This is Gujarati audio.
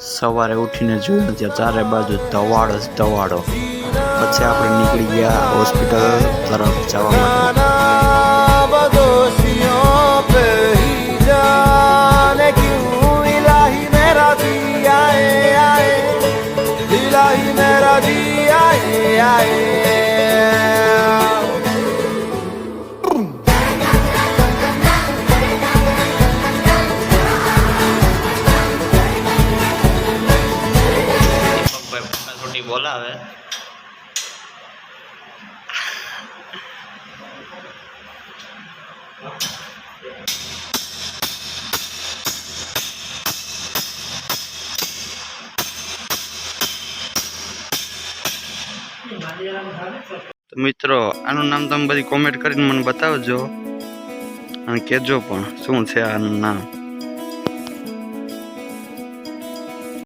સવારે ઉઠીને જોયું ત્યાં ચારે બાજુ ધવાડો જ ધવાડો. પછી આપણે નીકળી ગયા હોસ્પિટલ તરફ જવા માટે. બોલાવે તો મિત્રો આનું નામ તમે બધી કોમેન્ટ કરીને મને બતાવજો અને કહેજો પણ શું છે આનું નામ.